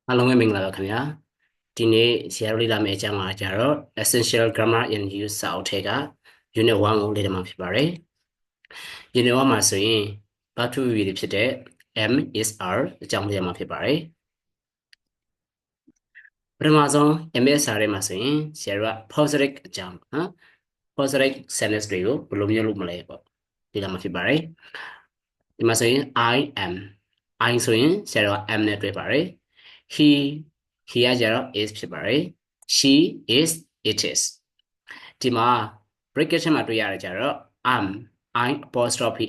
အားလုံးပဲမင်္ဂလာပါခင်ဗျာဒီနေ့ဆရာတို့လေ့လာမယ့်အကြောင်းအရာကြတော့ Essential Grammar in Use စာအုပ်ထဲက Unit 1ကိုလေ့လာမှာဖြစ်ပါတယ် Unit 1မှာဆိုရင်ဘာသူတွေဖြစ်တဲ့ M is R အကြောင်းလေ့လာမှာဖြစ်ပါတယ်ပထမဆုံး MSR ထဲမှာဆိုရင်ဆရာတို့က positive အကြောင်းနော် positive sentence တွေကိုဘယ်လိုမျိုးလုပ်မလဲပေါ့လေ့လာမှာဖြစ်ပါတယ်ဒီမှာဆိုရင် I am I ဆိုရင်ဆရာတို့က M နဲ့တွေ့ပါတယ် he he ကကြတော့ is ဖြစ်ပါတယ် she is it is ဒီမှာ bracket မှာတွေ့ရတယ်ကြတော့ I apostrophe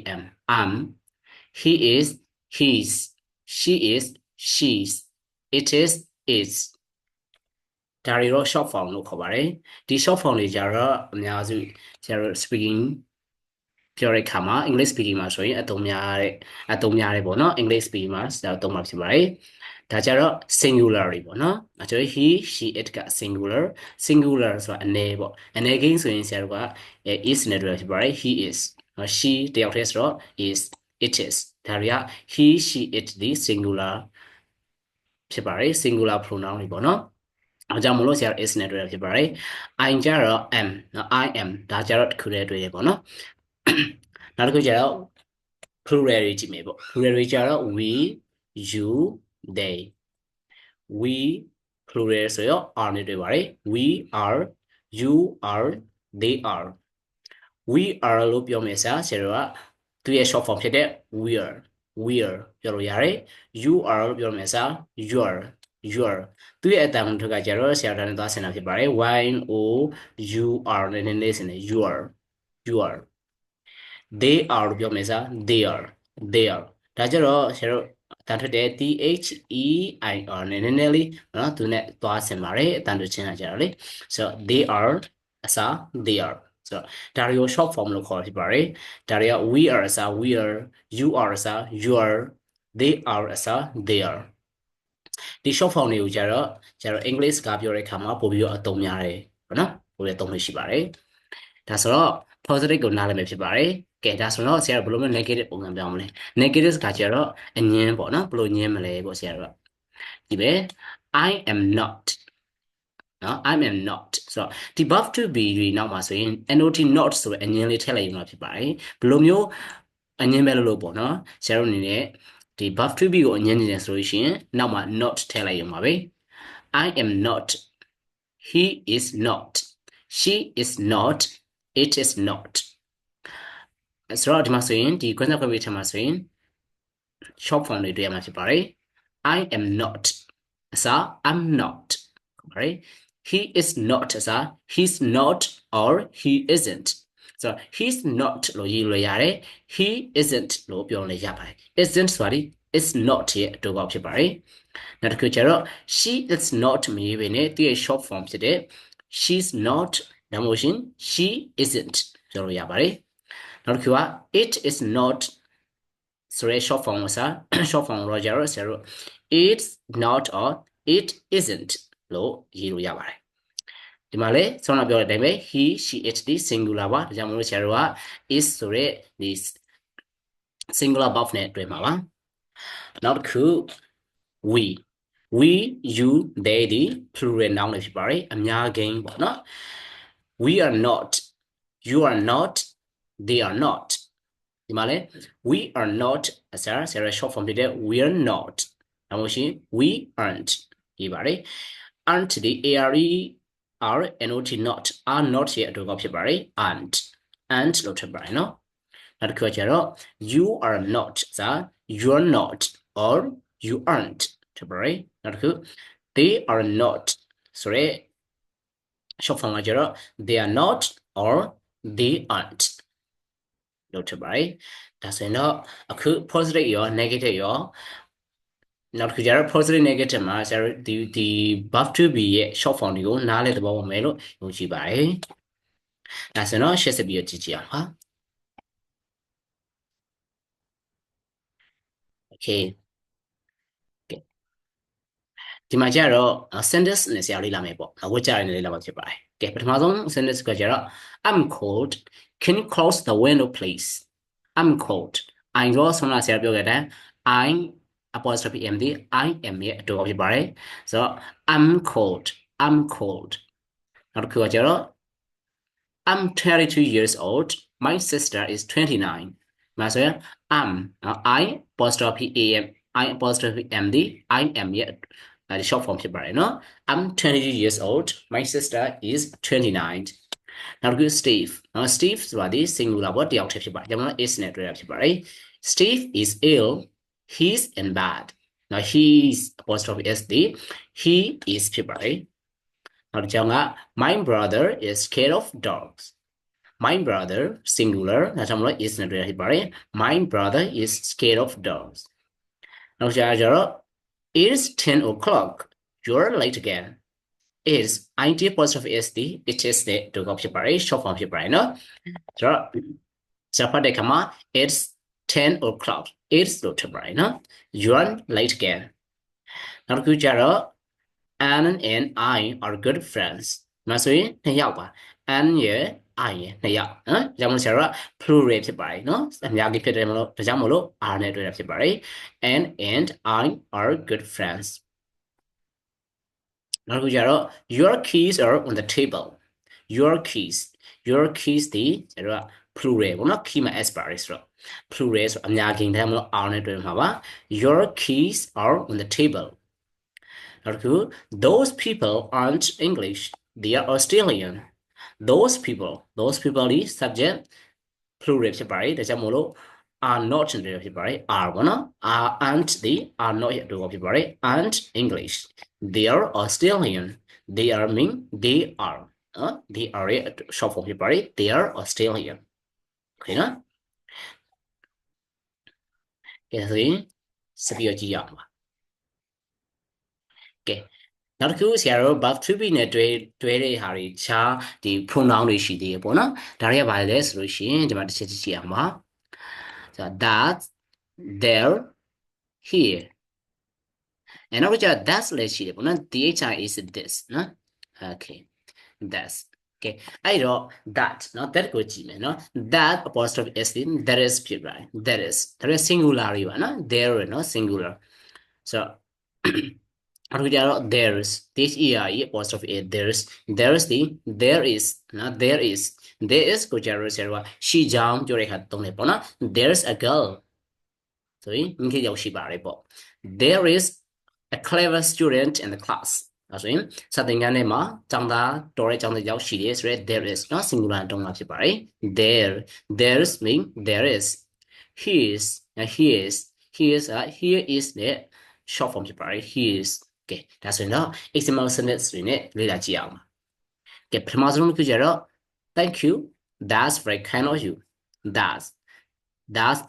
am he is his she is she's it is its ဒါတွေတော့ short form လို့ခေါ်ပါတယ်ဒီ short form တွေကြတော့အများစုကျတော့ speaking ပြောတဲ့အခါမှာ English speaking မှာဆိုရင်အသုံးများတယ်ပေါ့နော် English speaking မှာဒါအသုံးမှာဖြစ်ပါတယ်ဒါကြတော့ singular တွေပေါ့နော်အဲဆို he she it က singular ဆိုတာအနေပေါ့အနေကိန်းဆိုရင်ဆရာတို့ကis နဲ့တွေ့ဖြစ်ပါတယ် he is she တယောက်တည်းဆိုတော့ is it is ဒါတွေက he she it ဒီ singular ဖြစ်ပါတယ် singular pronoun တွေပေါ့နော်အဲကြောင့်မလို့ဆရာ is နဲ့တွေ့ရဖြစ်ပါတယ် I ကြတော့ am နော် I am ဒါကြတော့တစ်ခုတည်းတွေ့ရပေါ့နော်နောက်တစ်ခုကြတော့ plural တွေကြည့်မယ်ပေါ့ plural တွေကြတော့ we you they we plural ဆိုတော့ are နဲ့တွေ့ပါတယ် we are you are they are we are လို့ပြောမယ်ဆရာတို့ကသူရဲ့ short form ဖြစ်တဲ့ we're ပြောလို့ရတယ် you are လို့ပြောမယ်ဆရာ you're သူရဲ့အတန်ထုတ်ကကြတော့ဆရာတို့နဲ့သွားဆင်တာဖြစ်ပါတယ် y o u r နဲ့နည်းနည်းဆင်တယ် you are they are လို့ပြောမယ်ဆရာ they are ဒါကြတော့ဆရာတို့အတန်ထုတ်တဲ့ their နဲ့နည်းနည်းလေးနော်သူနဲ့သွားဆင်ပါတယ်အတန်ထုတ်ချင်းကြတော့လေ so they are အစား they are ဆိုတော့ဒါတွေကို short form လို့ခေါ်ဖြစ်ပါတယ်ဒါတွေက we are အစား we are you are အစား you are they are အစား they are ဒီ short form တွေကိုကြတော့ English ကပြောတဲ့အခါမှာပို့ပြီးတော့အသုံးများတယ်ပေါ့နော်ပို့ပြီးအသုံးလို့ရှိပါတယ်ဒါဆိုတော့ positive ကိုနားလည်မယ်ဖြစ်ပါတယ်ကဲဒါဆိုတော့ဆရာတို့ဘယ်လိုမျိုး negative ပုံစံပြောင်းမလဲ negative ကကြတော့အငင်းပေါ့နော်ဘယ်လိုငင်းမလဲပေါ့ဆရာတို့ဒီပဲ I am not နော် I am not ဆိုတော့ဒီ verb to be တွေနောက်မှာဆိုရင် not not ဆိုတဲ့အငင်းလေးထည့်လိုက်ရင်တော့ဖြစ်ပါတယ်ဘယ်လိုမျိုးအငင်းပဲလို့ပေါ့နော်ဆရာတို့အနေနဲ့ဒီ verb to be ကိုအငင်းနေတယ်ဆိုလို့ရှိရင်နောက်မှာ not ထည့်လိုက်ရင်ပါပဲ I am not he is not she is not it is not ဆိုတော့ဒီမှာဆိုရင်ဒီ consequence ထဲမှာဆိုရင် short form တွေတွေ့ရမှာဖြစ်ပါတယ် I am not အစား I'm not ပါတယ် he is not အစား he's not or he isn't ဆိုတော့ he's not လို့ရေးလို့ရတယ် he isn't လို့ပြောလို့ရပါတယ် isn't ဆိုတာဒီ is not ရဲ့အတူပေါက်ဖြစ်ပါတယ်နောက်တစ်ခုကျတော့ she is not မရေးဘဲနဲ့သူရဲ့ short form ဖြစ်တဲ့ she's not ဒါမှမဟုတ် she isn't ပြောလို့ရပါတယ်နောက်တစ်ခုက it is not ဆိုရဲ short form ကိုစား short form တော့ကြတော့ဆရာတို့ it's not or it isn't လို့ရေးလို့ရပါတယ်ဒီမှာလေဆောင်းလာပြောတဲ့အတိုင်းပဲ he she it ဒီ singular ပါဒါကြောင့်မလို့ဆရာတို့က is ဆိုရဲဒီ singular verb နဲ့တွေ့မှာပါနောက်တစ်ခု we you they ဒီ plural noun တွေဖြစ်ပါတယ်အများကိန်းပေါ့နော် we are not you are not they are not ဒီမှာလေ we are not အစားဆရာ short form ဖြစ်တဲ့ we are not ဒါမှမဟုတ် we aren't ဒီပါတယ် aren't ဒီ are not are not ရဲ့အတူကောက်ဖြစ်ပါတယ် aren't လို့ထပ်ပါတယ်နော်နောက်တစ်ခုကျတော့ you are not စာ you're not or you aren't ထပ်ပါတယ်နောက်တစ်ခု they are not ဆိုရဲ short form ကကျတော့ they are not or they aren't လို့ထပ်ပါတယ်ဒါဆိုရင်တော့အခု positive ရော negative ရောနောက်တစ်ခုကျတော့ positive negative မှာဆရာတို့ဒီ verb to be ရဲ့ short form တွေကိုနားလည်သဘောပေါက်မယ်လို့ယုံကြည်ပါတယ်ဒါဆိုတော့ရှေ့ဆက်ပြီးတော့ကြည့်ကြည့်အောင်ပါ okay ဒီမှာကျတော့ sentence နဲ့ဆရာလေးလာမယ်ပေါ့ဝတ်ကြရနေလေးလာမှာဖြစ်ပါတယ်ကဲပထမဆုံး sentence ကကျတော့ I'm cold can you close the window please I'm cold I ရောဆုံးလာဆရာပြောခဲ့တဲ့ apostrophe m ဒီ I am ရဲ့အတူဖြစ်ပါတယ်ဆိုတော့ I'm cold နောက်တစ်ခုကကျတော့ I'm 32 years old my sister is 29မှာဆိုရင် I apostrophe am I apostrophe m ဒီ I am ရဲ့short form ဖြစ်ပါတယ်နော် I'm 22 years old my sister is 29နောက်တစ်ခု Steve နော် Steve ဆိုတာဒီ singular ပေါ့တယောက်တည်းဖြစ်ပါတယ်ကျွန်တော် is နဲ့တွေ့ရဖြစ်ပါတယ် Steve is ill he's in bad now he's apostrophe s ဒီ he is ဖြစ်ပါတယ်နောက်တစ်ကြောင်းက my brother is scared of dogs my brother singular ဒါကြောင့်မလို့ is နဲ့တွေ့ရဖြစ်ပါတယ် my brother is scared of dogs နောက်ကျတော့ it's 10 o'clock you're late again is id apostrophe s ဒီ it is တဲ့ဒုက္ခဖြစ်ပါတယ် short form ဖြစ်ပါတယ်နော်ဆိုတော့စဖတ်တဲ့ခါမှာ it's 10 o'clock it's လို့ထပ်ပါတယ်နော် you're late again နောက်တစ်ခုကျတော့ Anne and I are good friends မှာဆိုရင်နှစ်ယောက်ပါ Anne ရဲ့ I ရဲ့နှစ်ယောက်နော်ဒါကြောင့်မို့ဆရာတို့က plural ဖြစ်ပါတယ်နော်အများကြီးဖြစ်တယ်မလို့ဒါကြောင့်မို့လို့ are နဲ့တွေ့တာဖြစ်ပါတယ် Anne and I are good friends နောက်တစ်ခုကျတော့ your keys are on the table your keysဒီကျတော့ plural ပေါ့နော် key မှာ s ပါတယ်ဆိုတော့ plural ဆိုအများကြီးဒါမှမဟုတ် are နဲ့တွေ့မှာပါ your keys are on the table နောက်တစ်ခု those people aren't English they are Australian those people ဒီ subject plural ဖြစ်ပါတယ်ဒါကြောင့်မို့လို့ are not နဲ့ဖြစ်ပါတယ် are ပေါ့နော် aren't ဒီ are not ရဲ့အတူဖြစ်ပါတယ် aren't English they are Australian they are mean they are they are ရဲ့ short form ဖြစ်ပါတယ် they are Australian โอเคနော်ကဲဆိုရင်စပြီးတော့ကြည့်ရအောင်ပါကဲနောက်တစ်ခုဆရာတို့ verb to be နဲ့တွဲတဲ့ဟာတွေခြားဒီ pronoun တွေရှိသေးတယ်ပေါ့နော်ဒါတွေကဘာလဲဆိုလို့ရှိရင်ဒီမှာတစ်ချက်ကြည့်အောင်ပါဆိုတော့ that there here နောက်တစ်ချက် that's လည်းရှိတယ်ပေါ့နော် thi is this နော် okay that's okay အဲ့တော့ that နော် that ကိုကြည့်မယ်နော် that apostrophe s that is ဖြစ်ပါတယ် that is singular တွေပါနော် there နော် singular ဆိုတော့အခုကျတော့ there's apostrophe a there's there is နော် there is ကိုကျတော့ဆရာကရှိကြောင်းပြောတဲ့အခါသုံးတယ်ပေါ့နော် there's a girl ဆိုရင်မိခင်ရောက်ရှိပါတယ်ပေါ့ there is a clever student in the class ဒါဆိုရင်စာသင်ခန်းထဲမှာကျောင်းသားတော်တဲ့ကျောင်းသားရောက်ရှိတယ်ဆိုတော့ there is နော် singular တုံးမှာဖြစ်ပါတယ် there's mean there is he is နဲ့ short form ဖြစ်ပါတယ် he is ကဲဒါဆိုရင်တော့ example sentence တွေနဲ့လေ့လာကြည့်အောင်ပါကဲပထမဆုံးတစ်ခုကျတော့ thank you that's very kind of you that's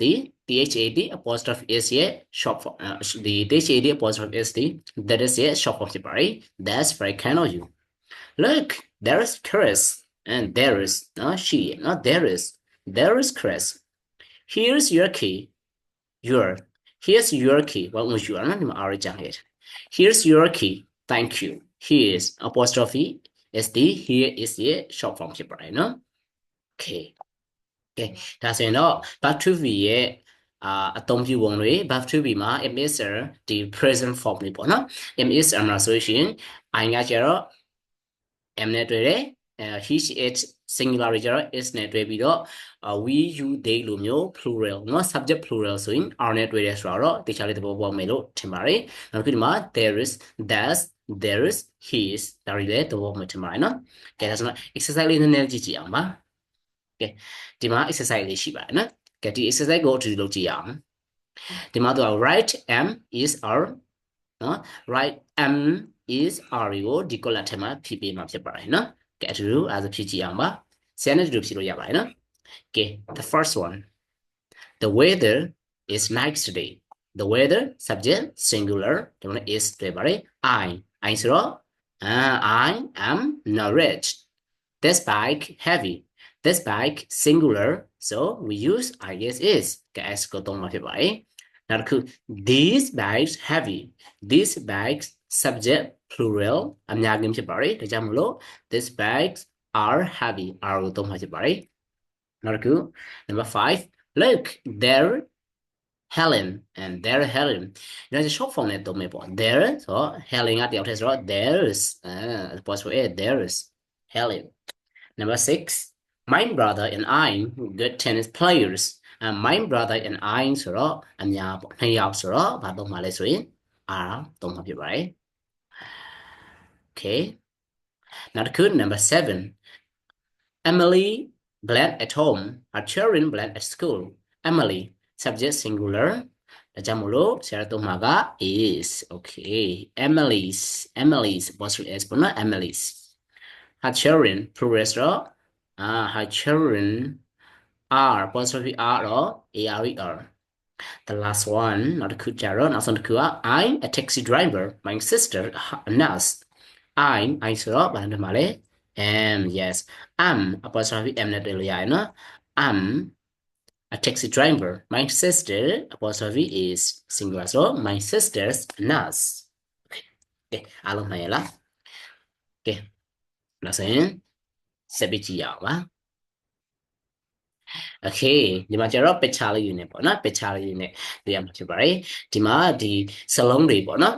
the THAD apostrophe s ရဲ့ short form the THAD apostrophe s ဒီ that is ရဲ့ short form ဖြစ်ပါတယ် that's very kind of you look there is Chris and there is she there is Chris here's your key here's your key what was you are not origin here here's your key thank you here's apostrophe sd here is ရဲ့ short form ဖြစ်ပါတယ်နော် okay ကဲဒါဆိုရင်တော့ verb to be ရဲ့အသုံးပြုပုံတွေ verb to be မှာ am is ဒီ present form လေးပေါ့နော် am is မှာဆိုရှင် I ကကျတော့ am နဲ့တွေ့တယ်he she it singular တွေကျတော့ is နဲ့တွေ့ပြီးတော့we you they လိုမျိုး plural เนาะ subject plural ဆိုရင် are နဲ့တွေ့တယ်ဆိုတော့တခြားလေးသဘောပေါက်မယ်လို့ထင်ပါတယ်နောက်တစ်ခုဒီမှာ there is that's there is he is ဒါတွေလည်းသဘောပေါက်မယ်ထင်ပါတယ်เนาะကဲဒါဆိုတော့ exercise လေးနည်းနည်းကြည့်ကြည့်အောင်ပါကဲဒီမှာ exercise လေးရှိပါတယ်เนาะကဲဒီ exercise ကိုအတူတူလုပ်ကြည့်အောင်ဒီမှာတော့ write am is are เนาะ write am is are ကိုဒီ column ထဲမှာဖြည့်ပေးမှာဖြစ်ပါတယ်เนาะကဲအတူတူအားဖြည့်ကြည့်အောင်ပါဆရာနဲ့အတူတူဖြည့်လို့ရပါတယ်เนาะOkay, the first one. The weather is nice today. The weather, subject, singular. The one is right? I so I am nourished. This bike heavy. This bike singular. So we use I guess is. Guys, go down right? Now these bags heavy. These bags subject plural. I'm not going to bury the jamulo. These bags are heavy. Are go down right? Number 5. Look, there Helen and there Helen ဒါဆို short form နဲ့သုံးမယ်ပေါ့ there ဆိုတော့ Helen ကတယောက်တည်းဆိုတော့ there's apostrophe there's Helen number 6 my brother and I good tennis players and my brother and I ဆိုတော့အများပေါ့နှစ်ယောက်ဆိုတော့ဘာသုံးမှာလဲဆိုရင် are သုံးမှာဖြစ်ပါတယ် okay နောက်တစ်ခု number 7 Emily glad at home her children glad at school Emily subject singular ဒါကြောင့်မို့လို့ဆရာတို့မှာက is okay Emily's apostrophe s ပေါ့နော် Emily's her children plural ဆိုတော့her children are apostrophe r or are the last one နောက်တစ်ခုကြတော့နောက်ဆုံးတစ်ခုက I'm a taxi driver my sister a nurse I ဆိုတော့ဘာလို့မှာလဲ am yes I'm apostrophe m နဲ့တွေ့လို့ရတယ်နော် I'm a taxi driver my sister apostrophe is singular so my sister's nurse okay အားလုံးမှန်ရလား okay နောက်ဆိုရင်ဆက်ပြီးကြည့်ရအောင်ပါ okay ဒီမှာကျတော့ picture လေးယူနေပေါ့နော် picture လေးယူနေပြရမှာဖြစ်ပါတယ်ဒီမှာဒီစလုံးတွေပေါ့နော်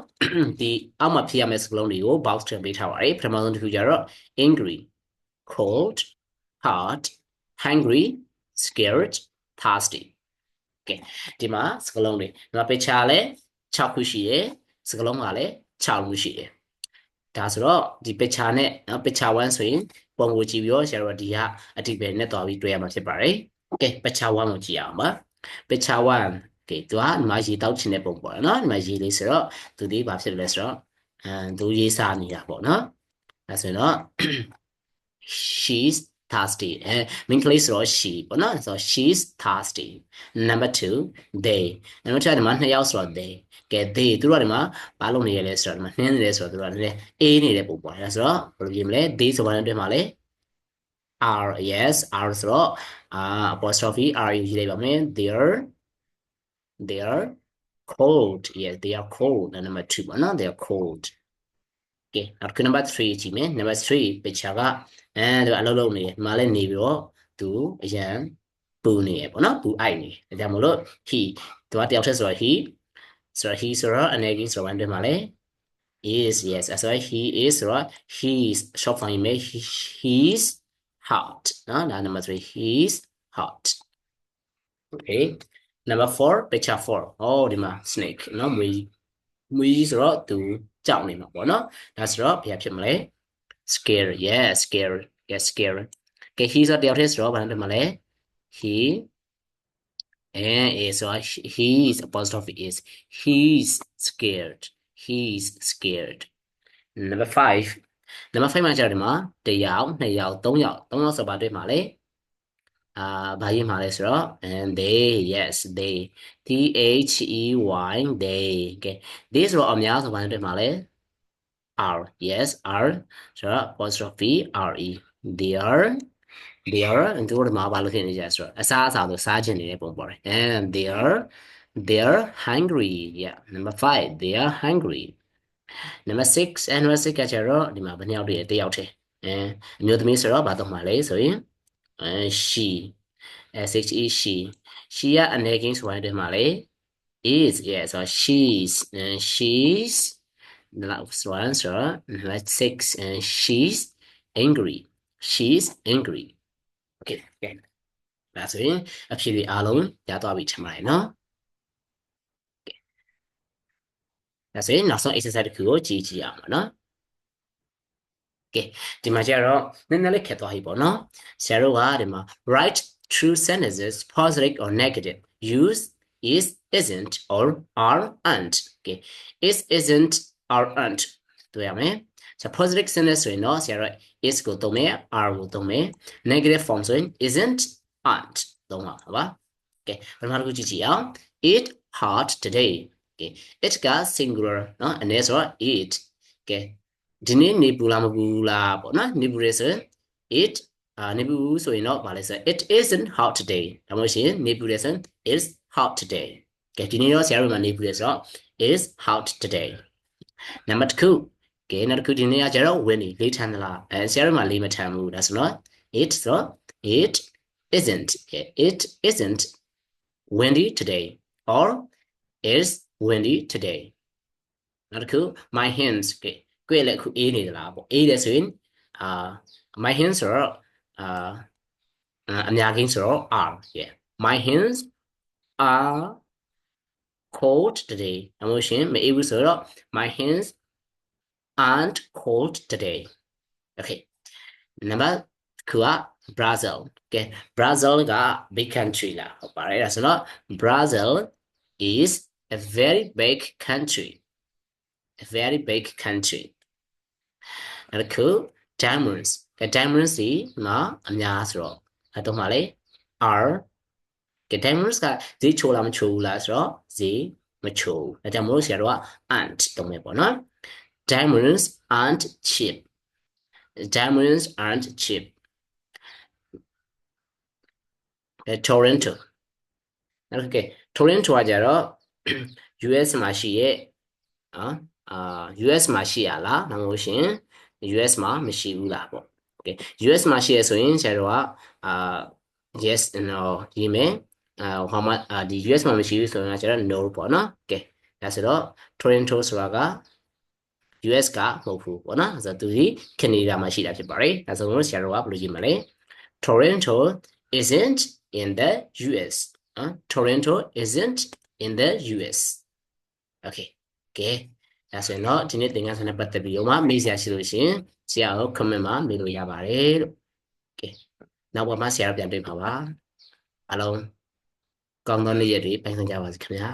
ဒီအောက်မှာဖြစ်ရမယ့်စလုံးတွေကို box ထဲပေးထားပါတယ်ပထမဆုံးတစ်ခုကျတော့ angry cold hot hungry scared thirsty okay ဒီမှာစလုံးတွေဒီမှာ picture လဲ6ခုရှိတယ်စလုံးကလည်း6ခုရှိတယ်ဒါဆိုတော့ဒီ picture နဲ့နော် picture 1ဆိုရင်ပုံကိုကြည့်ပြီးတော့ဆရာတို့ဒီကအတိပယ်နဲ့တွားပြီးတွေ့ရမှာဖြစ်ပါတယ်။ Okay picture 1ကိုကြည့်အောင်ပါ။ picture 1 okay သူကဒီမှာရေတောက်ချင်တဲ့ပုံပေါ့နော်။ဒီမှာရေလေးဆိုတော့သူဒီဘာဖြစ်လဲဆိုတော့သူရေးစားနေတာပေါ့နော်။အဲဆိုတော့ she's thirsty မိန်းကလေးဆိုတော့ she ပေါ့နော်။ဆိုတော့ she's thirsty. Number 2 they နောက်တစ်ခါဒီမှာ2ယောက်ဆိုတော့ they ကဲ they သူတို့ကဒီမှာဘာလုပ်နေရလဲဆိုတော့ဒီမှာနှင်းနေတယ်ဆိုတော့သူတို့ကလည်းအေးနေတဲ့ပုံပေါ့။အဲဆိုတော့ဘယ်လိုပြင်မလဲ they ဆိုတဲ့အတွင်းမှာလဲR yes R ဆိုတော့apostrophe R ယူလိုက်ပါမယ် they are cold yes they are cold and number 2ပေါ့နော် they are cold okay နောက်တစ်ခု number 3ကြည့်မယ် number 3 picture ကသူအလုပ်လုပ်နေတယ်ဒီမှာလည်းနေပြီးတော့သူအရန်ပူနေရပေါ့နော်ပူအိုက်နေဒါကြောင့်မလို့ he သူကတယောက်တည်းဆိုတော့ he ဆိုတော့အနေကြီးဆိုတော့အတွင်းမှာလည်းis yes as well he is right he's short form image he's hot no number 3 he's hot okay number 4 picture 4 oh ဒီမှာ snake နော်မွေးဆိုတော့သူကြောက်နေမှာပေါ့နော်ဒါဆိုတော့ဘယ်ဖြစ်မလဲ scare yeah scare yeah scare okay he ဆိုတော့တယောက်တည်းဆိုတော့ဘာလို့မလဲ he and is so he's apostrophe is he's scared number 5မှာကျတော့ဒီမှာ1ယောက်2ယောက်3ယောက်ဆိုပါတွေ့မှာလေဘာရေးမှာလဲဆိုတော့ and they yes they THEY they okay they ဆိုတော့အများဆိုပါတွေ့မှာလေ R yes R ဆိုတော့ apostrophe RE they are သူတို့မှာဘာလို့ဖြစ်နေကြဆိုတော့အစားဆိုစားချင်နေတဲ့ပုံပေါ်တယ် and they are hungry yeah number 5 they are hungry number 6 and number 6ကကျတော့ဒီမှာဘယ်နှယောက်တည်းတယောက်တည်းအမျိုးသမီးဆိုတော့ဘာတော့မှာလဲဆိုရင်she she ကအနေကင်းဆိုရင်ဒီမှာလေ is yeah so she's the last one so number 6 and she's angry okay ဒါဆိုရင်အဖြေတွေအားလုံးရသွားပြီထင်ပါတယ်နော်ဒါဆိုရင်နောက်ဆုံး exercise တစ်ခုကိုကြည့်ကြည့်အောင်ပါနော် okay ဒီမှာကျတော့နည်းနည်းလေးခက်သွားပြီပေါ့နော်ဆရာတို့ကဒီမှာ write true sentences positive or negative use is isn't or are aren't okay is isn't or aren't တွေ့ရမယ်ဆို positive sentence ဆိုရင်တော့ဆရာတို့ is ကိုသုံးမယ် are ကိုသုံးမယ် negative form ဆိုရင် isn't aren't သုံးပါပါ okay ပထမတစ်ခုကြည့်ကြည့်အောင် it hot today okay it က singular เนาะအနေဆိုတော့ it okay ဒီနေ့နေပူလားမပူလားပေါ့နော်နေပူရဲဆိုရင် it နေပူဆိုရင်တော့ဗာလဲဆို it isn't hot today ဒါမှမဟုတ်ရှင်နေပူရဲဆိုရင် it's hot today okay ဒီနေ့တော့ဆရာတို့မှာနေပူရဲဆိုတော့ is hot today number 2ကဲနောက်တစ်ခုဒီနေ့ကကျတော့ဝင်နေလေးထမ်းသလားဆရာတို့မှာလေးမထမ်းဘူးဒါဆိုတော့ it ဆို it isn't okay it isn't windy today or is windy today နောက်တစ်ခု my hands ကဲလည်းအခုအေးနေသလားပေါ့အေးတယ်ဆိုရင်my hands ဆိုတော့အများကြီးဆိုတော့ are yeah my hands are cold today အမို့ရှင်မအေးဘူးဆိုတော့ my hands aren't cold today okay number 2က Brazil ကဲ Brazil က big country လားဟုတ်ပါတယ်ဒါဆိုတော့ Brazil is a very big country a very big country အဲ့ဒါကို diamonds ကဲ diamonds ဒီမှာအများဆိုတော့အဲ့တော့မှလေ are ကဲ diamonds ကဈေးချိုးလားမချိုးဘူးလားဆိုတော့ဈေးမချိုးဘူးဒါကြောင့်မလို့ဆရာတို့က aren't တုံးမယ်ပေါ့နော် diamonds aren't cheap diamonds aren't cheap Toronto โอเค Toronto ကကြတော့ US မှာရှိရဲ့US မှာရှိရလားမဟုတ်ရှင် US မှာမရှိဘူးလားပေါ့ okay US မှာရှိရဆိုရင်ဆရာတို့ကyes no ရေးမယ်how much ဒီ US မှာမရှိဘူးဆိုရင်ကျတော့ no ပေါ့နော် okay ဒါဆိုတော့ Toronto ဆိုတာက US ကမဟုတ်ဘူးပေါ့နော်ဆိုတော့သူဒီ Canada မှာရှိတာဖြစ်ပါတယ်ဒါဆိုတော့ဆရာတို့ကဘယ်လိုရေးမလဲ Toronto isn't in the US Toronto isn't in the US okay ကဲဒါဆိုရင်တော့ဒီနေ့သင်ခန်းစာနဲ့ပတ်သက်ပြီးတော့မှမေးစရာရှိလို့ရှိရင်ဆရာကို comment မှာမေးလို့ရပါတယ်လို့ကဲနောက်ပတ်မှာဆရာပြန်တွေ့ပါပါအားလုံးကောင်းသောနေ့ရက်တွေပိုင်ဆိုင်ကြပါစေခင်ဗျာ